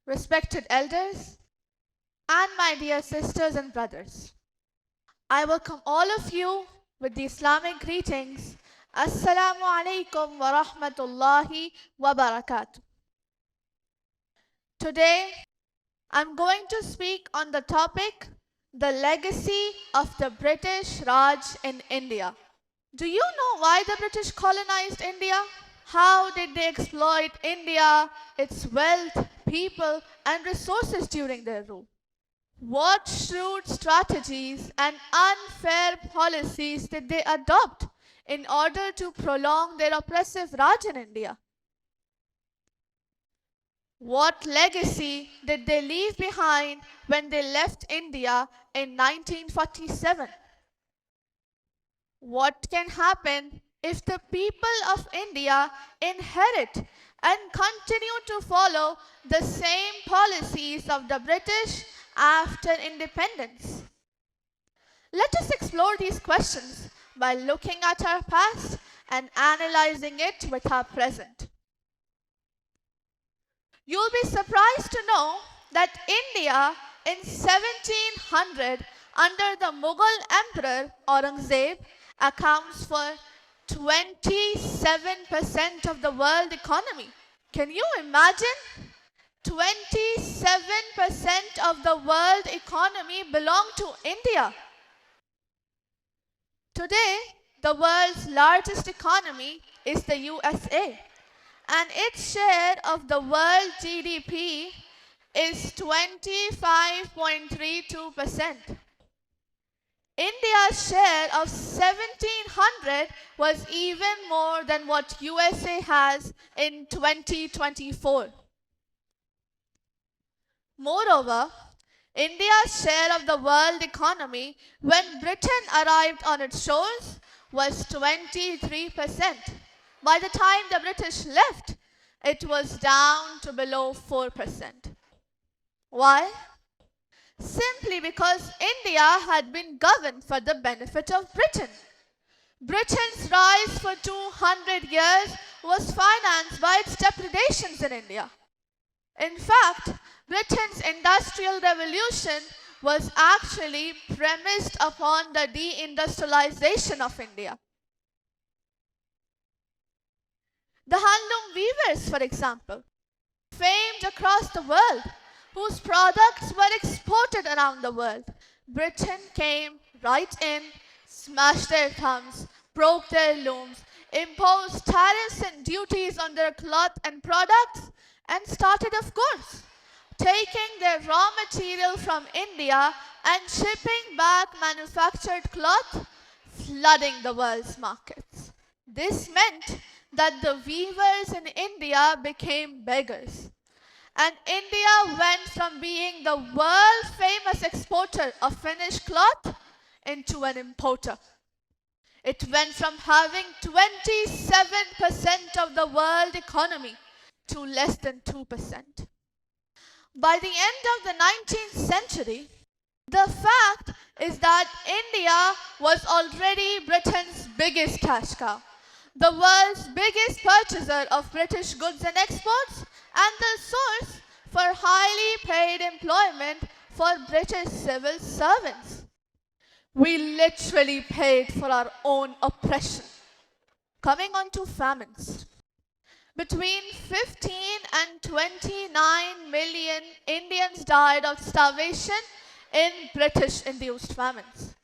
Respected elders and my dear sisters and brothers, I welcome all of you with the Islamic greetings. Assalamu alaikum wa rahmatullahi wa barakatuh. Today, I'm going to speak on the topic, the legacy of the British Raj in India. Do you know why the British colonized India? How did they exploit India, its wealth, people, and resources during their rule? What shrewd strategies and unfair policies did they adopt in order to prolong their oppressive Raj in India? What legacy did they leave behind when they left India in 1947? What can happen if the people of India inherit and continue to follow the same policies of the British after independence? Let us explore these questions by looking at our past and analyzing it with our present. You'll be surprised to know that India in 1700 under the Mughal Emperor Aurangzeb accounts for 27% of the world economy. Can you imagine? 27% of the world economy belong to India. Today, the world's largest economy is the USA, and its share of the world GDP is 25.32%. India's share of 1700 was even more than what USA has in 2024. Moreover, India's share of the world economy when Britain arrived on its shores was 23%. By the time the British left, it was down to below 4%. Why? Simply because India had been governed for the benefit of Britain. Britain's rise for 200 years was financed by its depredations in India. In fact, Britain's Industrial Revolution was actually premised upon the deindustrialization of India. The handloom weavers, for example, famed across the world, whose products were exported around the world. Britain came right in, smashed their thumbs, broke their looms, imposed tariffs and duties on their cloth and products, and started, of course, taking their raw material from India and shipping back manufactured cloth, flooding the world's markets. This meant that the weavers in India became beggars. And India went from being the world-famous exporter of finished cloth into an importer. It went from having 27% of the world economy to less than 2%. By the end of the 19th century, the fact is that India was already Britain's biggest cash cow, the world's biggest purchaser of British goods and exports, and the source for highly paid employment for British civil servants. We literally paid for our own oppression. Coming on to famines. Between 15 and 29 million Indians died of starvation in British-induced famines.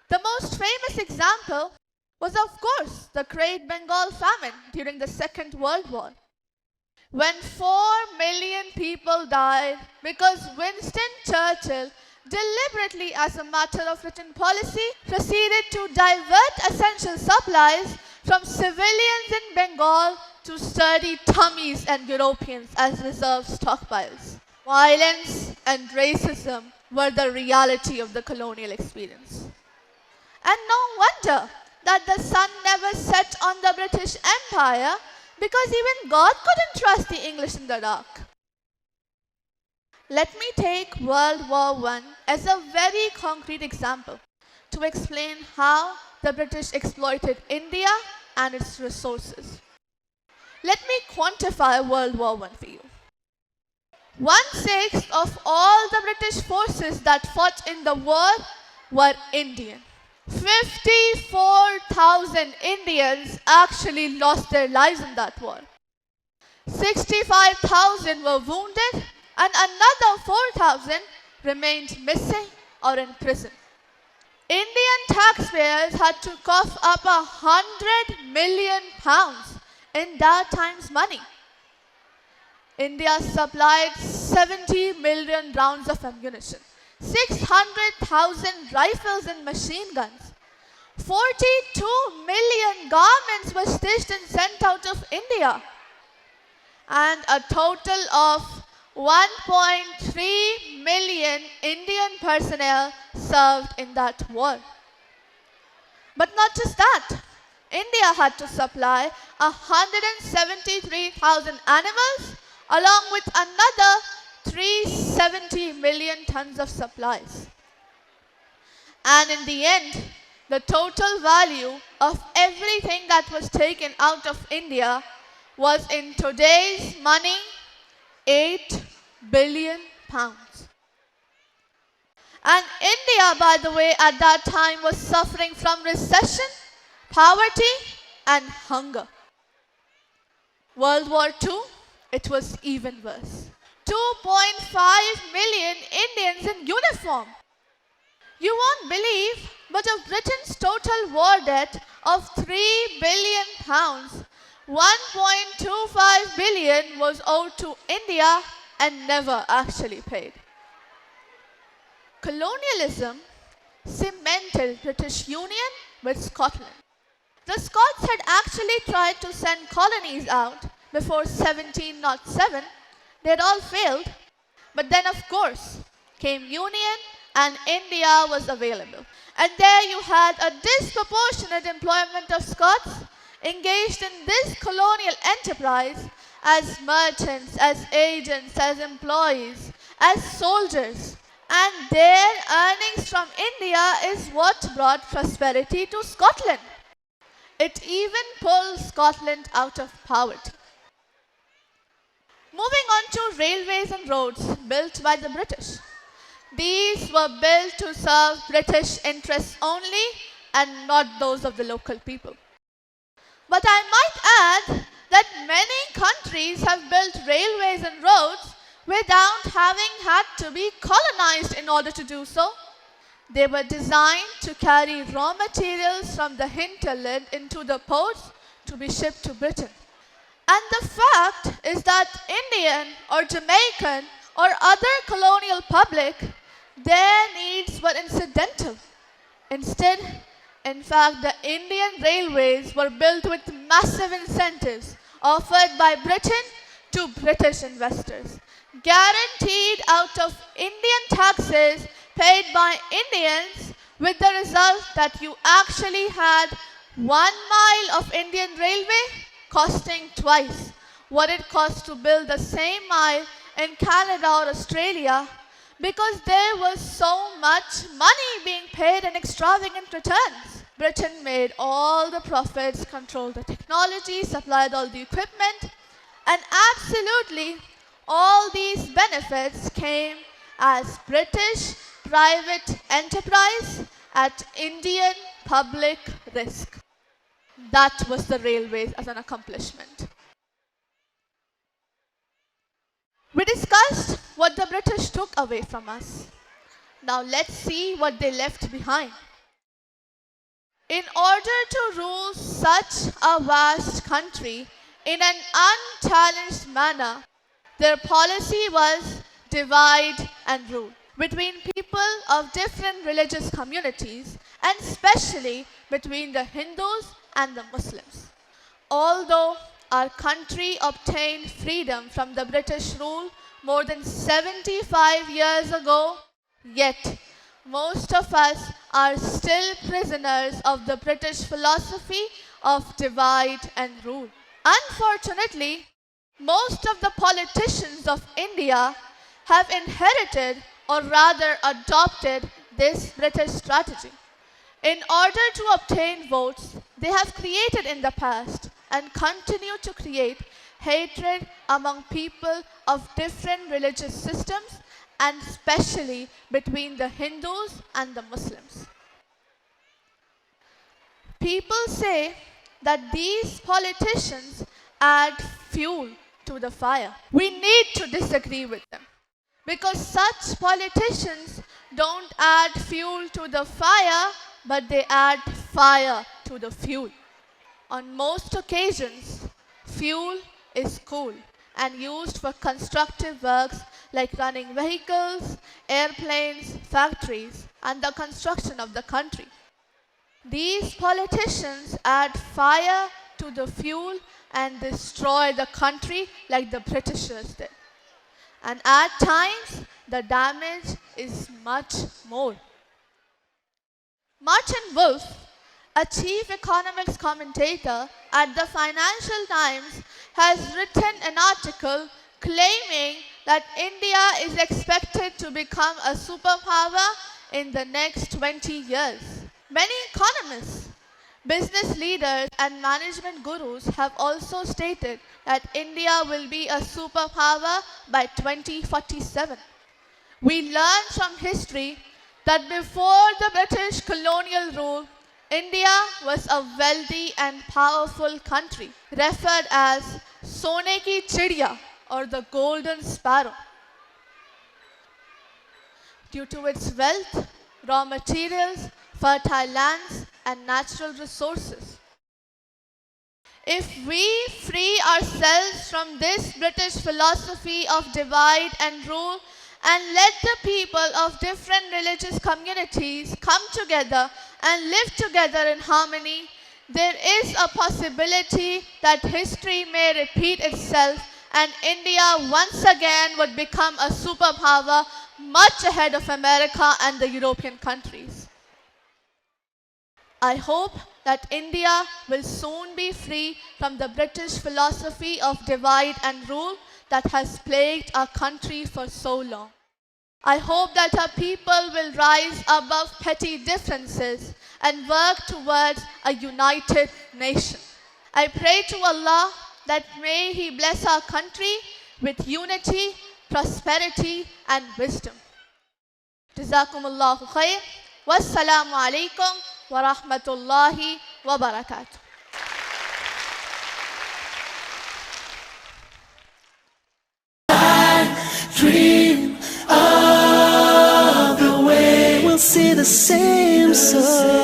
The most famous example was, of course, the Great Bengal famine during the Second World War, when 4 million people died because Winston Churchill, deliberately as a matter of written policy, proceeded to divert essential supplies from civilians in Bengal to sturdy tummies and Europeans as reserve stockpiles. Violence and racism were the reality of the colonial experience. And no wonder that the sun never set on the British Empire, because even God couldn't trust the English in the dark. Let me take World War I as a very concrete example to explain how the British exploited India and its resources. Let me quantify World War I for you. 1/6 of all the British forces that fought in the war were Indian. 54,000 Indians actually lost their lives in that war. 65,000 were wounded and another 4,000 remained missing or in prison. Indian taxpayers had to cough up £100 million in that time's money. India supplied 70 million rounds of ammunition, 600,000 rifles and machine guns. 42 million garments were stitched and sent out of India. And a total of 1.3 million Indian personnel served in that war. But not just that. India had to supply 173,000 animals along with another 370 million tons of supplies. And in the end, the total value of everything that was taken out of India was, in today's money, £8 billion. And India, by the way, at that time was suffering from recession, poverty and hunger. World War II, it was even worse. 2.5 million Indians in uniform. You won't believe, but of Britain's total war debt of £3 billion, 1.25 billion was owed to India and never actually paid. Colonialism cemented British Union with Scotland. The Scots had actually tried to send colonies out before 1707. They had all failed. But then, of course, came Union and India was available. And there you had a disproportionate employment of Scots engaged in this colonial enterprise as merchants, as agents, as employees, as soldiers. And their earnings from India is what brought prosperity to Scotland. It even pulled Scotland out of poverty. Moving on to railways and roads built by the British. These were built to serve British interests only and not those of the local people. But I might add that many countries have built railways and roads without having had to be colonized in order to do so. They were designed to carry raw materials from the hinterland into the ports to be shipped to Britain. And the fact is that Indian or Jamaican or other colonial public, their needs were incidental. Instead, in fact, the Indian railways were built with massive incentives offered by Britain to British investors, guaranteed out of Indian taxes paid by Indians, with the result that you actually had 1 mile of Indian railway costing twice what it cost to build the same mile in Canada or Australia, because there was so much money being paid in extravagant returns. Britain made all the profits, controlled the technology, supplied all the equipment, and absolutely all these benefits came as British private enterprise at Indian public risk. That was the railways as an accomplishment. We discussed what the British took away from us. Now let's see what they left behind. In order to rule such a vast country in an unchallenged manner, their policy was divide and rule between people of different religious communities, and especially between the Hindus and the Muslims. Although our country obtained freedom from the British rule more than 75 years ago, yet most of us are still prisoners of the British philosophy of divide and rule. Unfortunately, most of the politicians of India have inherited or rather adopted this British strategy. In order to obtain votes, they have created in the past and continue to create hatred among people of different religious systems, and especially between the Hindus and the Muslims. People say that these politicians add fuel to the fire. We need to disagree with them, because such politicians don't add fuel to the fire, but they add fire to the fuel. On most occasions, fuel is cool and used for constructive works like running vehicles, airplanes, factories, and the construction of the country. These politicians add fire to the fuel and destroy the country like the Britishers did. And at times, the damage is much more. Martin Wolf, a chief economics commentator at the Financial Times, has written an article claiming that India is expected to become a superpower in the next 20 years. Many economists, business leaders, and management gurus have also stated that India will be a superpower by 2047. We learn from history that before the British colonial rule, India was a wealthy and powerful country, referred as Sone ki Chidiya, or the golden sparrow, due to its wealth, raw materials, fertile lands, and natural resources. If we free ourselves from this British philosophy of divide and rule and let the people of different religious communities come together and live together in harmony, there is a possibility that history may repeat itself and India once again would become a superpower much ahead of America and the European countries. I hope that India will soon be free from the British philosophy of divide and rule that has plagued our country for so long. I hope that our people will rise above petty differences and work towards a united nation. I pray to Allah that may He bless our country with unity, prosperity, and wisdom. Jazakumullahu khair. Wassalamu alaikum wa rahmatullahi wa barakatuh. Dream of the way we'll see the same sun.